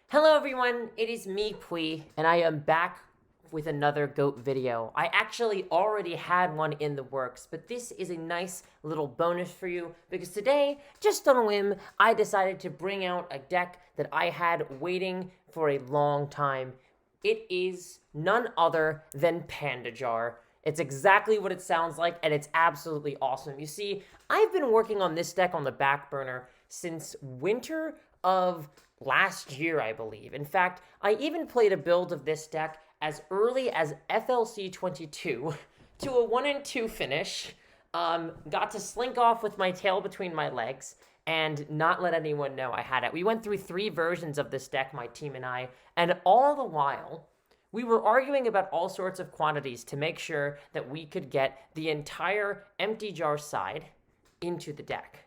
Hello everyone, it is me, Pui, and I am back with another GOAT video. I actually already had one in the works, but this is a nice little bonus for you because today, just on a whim, I decided to bring out a deck that I had waiting for a long time. It is none other than Panda Jar. It's exactly what it sounds like, and it's absolutely awesome. You see, I've been working on this deck on the back burner since winter of last year, I believe. In fact, I even played a build of this deck as early as FLC 22 to a 1-2 finish. Got to slink off with my tail between my legs and not let anyone know I had it. We went through 3 versions of this deck, my team and I, and all the while, we were arguing about all sorts of quantities to make sure that we could get the entire empty jar side into the deck.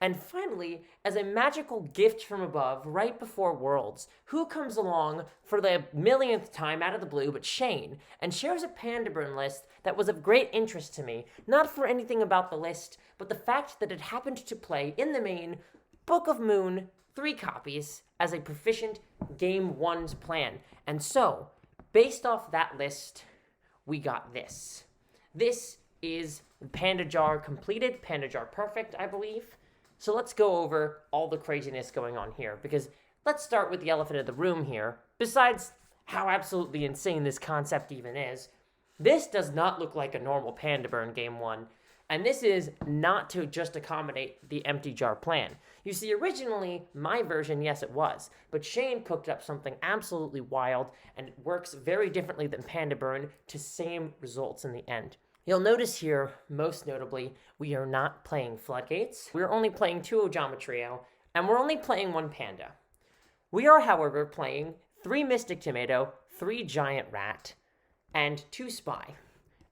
And finally, as a magical gift from above, right before Worlds, who comes along for the millionth time out of the blue but Shane, and shares a Panda Burn list that was of great interest to me, not for anything about the list, but the fact that it happened to play in the main Book of Moon 3 copies as a proficient Game 1's plan. And so, based off that list, we got this. This is Panda Jar completed, Panda Jar perfect, I believe. So let's go over all the craziness going on here, because let's start with the elephant in the room here. Besides how absolutely insane this concept even is, this does not look like a normal Panda Burn Game 1, and this is not to just accommodate the empty jar plan. You see, originally, my version, yes, it was, but Shane cooked up something absolutely wild, and it works very differently than Panda Burn to same results in the end. You'll notice here, most notably, we are not playing Floodgates. We're only playing 2 Ojama Trio, and we're only playing 1 Panda. We are, however, playing 3 Mystic Tomato, 3 Giant Rat, and 2 Spy,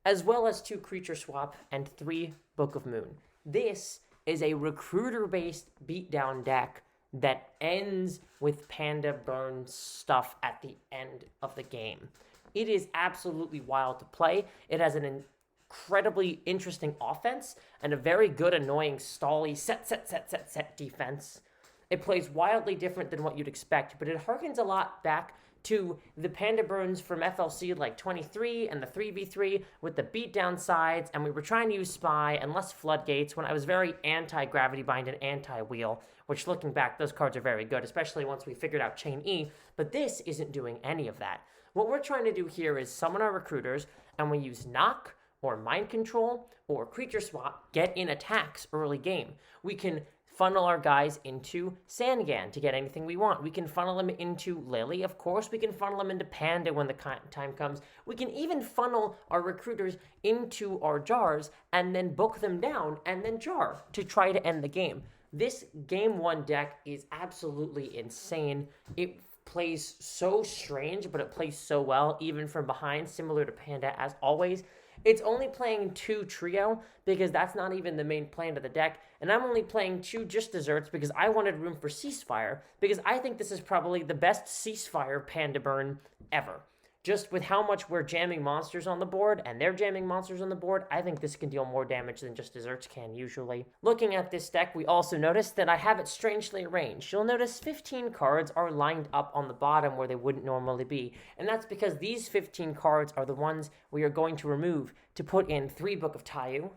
as well as 2 Creature Swap and 3 Book of Moon. This is a recruiter-based beatdown deck that ends with Panda Burn stuff at the end of the game. It is absolutely wild to play. It has an incredibly interesting offense and a very good, annoying, stally set defense. It plays wildly different than what you'd expect, but it harkens a lot back to the Panda Burns from FLC like 23 and the 3v3 with the beatdown sides, and we were trying to use Spy and less Floodgates when I was very anti-Gravity Bind and anti-Wheel, which looking back, those cards are very good, especially once we figured out Chain E, but this isn't doing any of that. What we're trying to do here is summon our recruiters, and we use Knock, or Mind Control, or Creature Swap, get in attacks early game. We can funnel our guys into Sangan to get anything we want. We can funnel them into Lily, of course. We can funnel them into Panda when the time comes. We can even funnel our recruiters into our jars and then book them down and then jar to try to end the game. This Game 1 deck is absolutely insane. It plays so strange, but it plays so well, even from behind, similar to Panda as always. It's only playing 2 trio because that's not even the main plan of the deck, and I'm only playing 2 just desserts because I wanted room for Ceasefire, because I think this is probably the best Ceasefire Panda Burn ever. Just with how much we're jamming monsters on the board, and they're jamming monsters on the board, I think this can deal more damage than just desserts can usually. Looking at this deck, we also notice that I have it strangely arranged. You'll notice 15 cards are lined up on the bottom where they wouldn't normally be, and that's because these 15 cards are the ones we are going to remove to put in 3 Book of Tayu,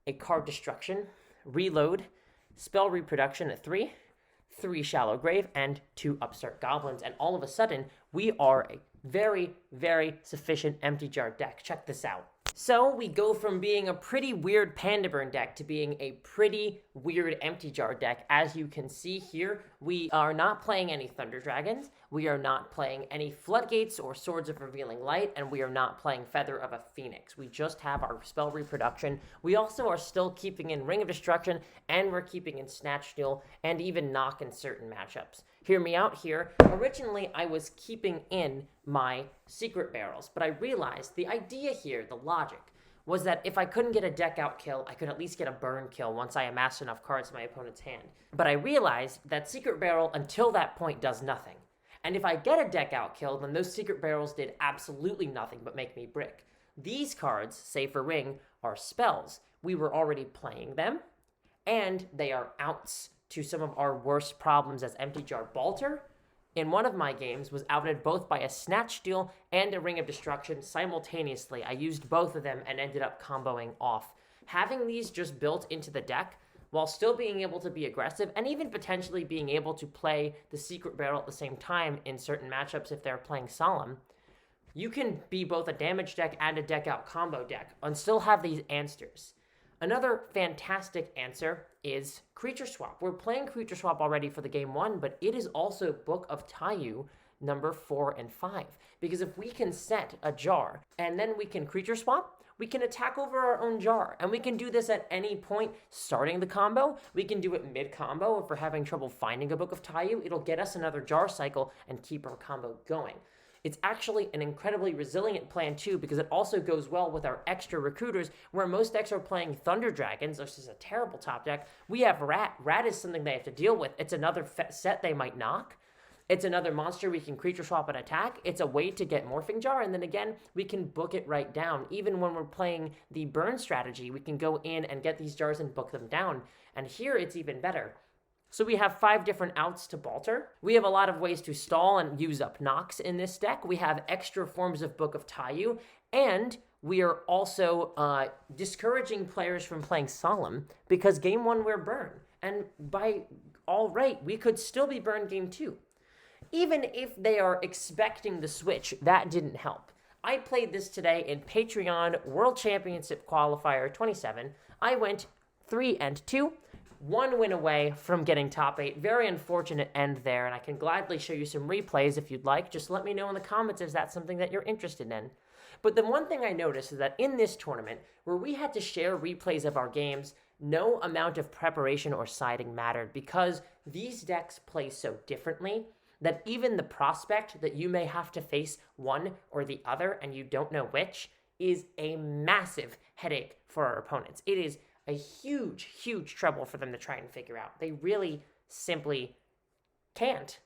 a Card Destruction, Reload, Spell Reproduction at 3, 3 Shallow Grave, and 2 Upstart Goblins, and all of a sudden, we are a very, very sufficient empty jar deck. Check this out. So we go from being a pretty weird Panda Burn deck to being a pretty weird empty jar deck. As you can see here, we are not playing any Thunder Dragons, we are not playing any Floodgates or Swords of Revealing Light, and we are not playing Feather of a Phoenix. We just have our Spell Reproduction. We also are still keeping in Ring of Destruction, and we're keeping in Snatch Steal, and even Knock in certain matchups. Hear me out here. Originally, I was keeping in my Secret Barrels, but I realized the idea here, the logic, was that if I couldn't get a deck out kill, I could at least get a burn kill once I amassed enough cards in my opponent's hand. But I realized that Secret Barrel, until that point, does nothing. And if I get a deck out kill, then those Secret Barrels did absolutely nothing but make me brick. These cards, save for Ring, are spells. We were already playing them, and they are outs to some of our worst problems as Empty Jar Balter in one of my games was outed both by a Snatch Steal and a Ring of Destruction simultaneously. I used both of them and ended up comboing off. Having these just built into the deck, while still being able to be aggressive and even potentially being able to play the Secret Barrel at the same time in certain matchups if they're playing Solemn, you can be both a damage deck and a deck out combo deck and still have these answers. Another fantastic answer is Creature Swap. We're playing Creature Swap already for the game 1, but it is also Book of Taiyu number 4 and 5. Because if we can set a jar and then we can Creature Swap, we can attack over our own jar. And we can do this at any point starting the combo. We can do it mid-combo. If we're having trouble finding a Book of Taiyu, it'll get us another jar cycle and keep our combo going. It's actually an incredibly resilient plan too, because it also goes well with our extra recruiters, where most decks are playing Thunder Dragons, which is a terrible top deck. We have Rat. Rat is something they have to deal with. It's another set they might knock. It's another monster we can Creature Swap and attack. It's a way to get Morphing Jar, and then again, we can book it right down. Even when we're playing the Burn strategy, we can go in and get these jars and book them down. And here it's even better. So we have 5 different outs to Balter. We have a lot of ways to stall and use up Nox in this deck. We have extra forms of Book of Taiyu, and we are also discouraging players from playing Solemn, because game 1 we're Burn. And by all right, we could still be Burn game 2. Even if they are expecting the switch, that didn't help. I played this today in Patreon World Championship Qualifier 27. I went 3-2. 1 win away from getting top 8. Very unfortunate end there, and I can gladly show you some replays if you'd like. Just let me know in the comments if that's something that you're interested in. But the one thing I noticed is that in this tournament, where we had to share replays of our games, no amount of preparation or siding mattered, because these decks play so differently that even the prospect that you may have to face one or the other and you don't know which is a massive headache for our opponents. It is a huge, huge trouble for them to try and figure out. They really simply can't.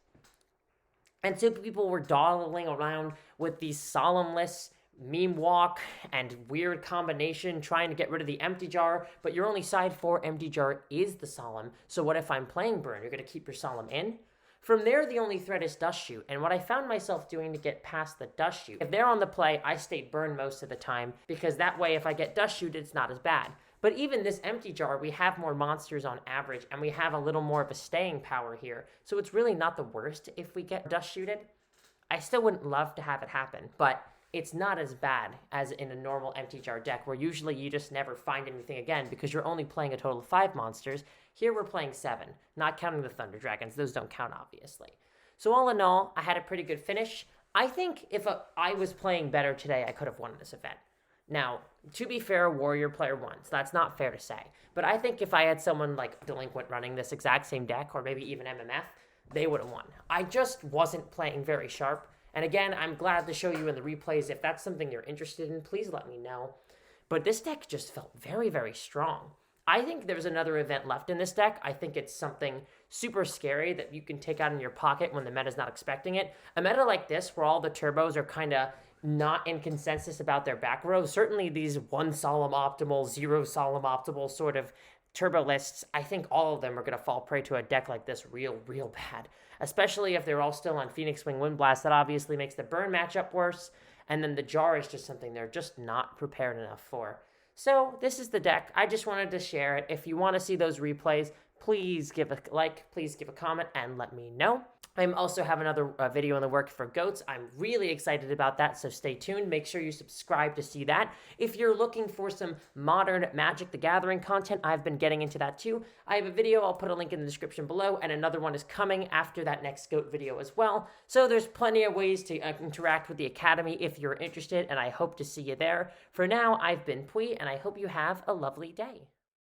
And so people were dawdling around with these Solemn lists, Meme Walk, and weird combination trying to get rid of the Empty Jar, but your only side for Empty Jar is the Solemn, so what if I'm playing Burn? You're going to keep your Solemn in? From there, the only threat is Dust Shoot, and what I found myself doing to get past the Dust Shoot, if they're on the play, I stay Burn most of the time, because that way if I get Dust Shoot, it's not as bad. But even this Empty Jar, we have more monsters on average, and we have a little more of a staying power here, so it's really not the worst if we get Dust Shooted. I still wouldn't love to have it happen, but it's not as bad as in a normal Empty Jar deck, where usually you just never find anything again because you're only playing a total of 5 monsters. Here we're playing 7, not counting the Thunder Dragons. Those don't count, obviously. So all in all, I had a pretty good finish. I think if I was playing better today, I could have won this event. Now, to be fair, Warrior player won, so that's not fair to say. But I think if I had someone like Delinquent running this exact same deck, or maybe even MMF, they would have won. I just wasn't playing very sharp. And again, I'm glad to show you in the replays. If that's something you're interested in, please let me know. But this deck just felt very, very strong. I think there's another event left in this deck. I think it's something super scary that you can take out in your pocket when the meta's not expecting it. A meta like this, where all the turbos are kind of not in consensus about their back row. Certainly these 1 Solemn Optimal, 0 Solemn Optimal sort of turbo lists, I think all of them are going to fall prey to a deck like this real bad. Especially if they're all still on Phoenix Wing Wind Blast. That obviously makes the Burn matchup worse. And then the Jar is just something they're just not prepared enough for. So this is the deck. I just wanted to share it. If you want to see those replays, please give a like, please give a comment, and let me know. I also have another video in the works for goats. I'm really excited about that, so stay tuned. Make sure you subscribe to see that. If you're looking for some modern Magic the Gathering content, I've been getting into that too. I have a video, I'll put a link in the description below, and another one is coming after that next goat video as well. So there's plenty of ways to interact with the Academy if you're interested, and I hope to see you there. For now, I've been Pui, and I hope you have a lovely day.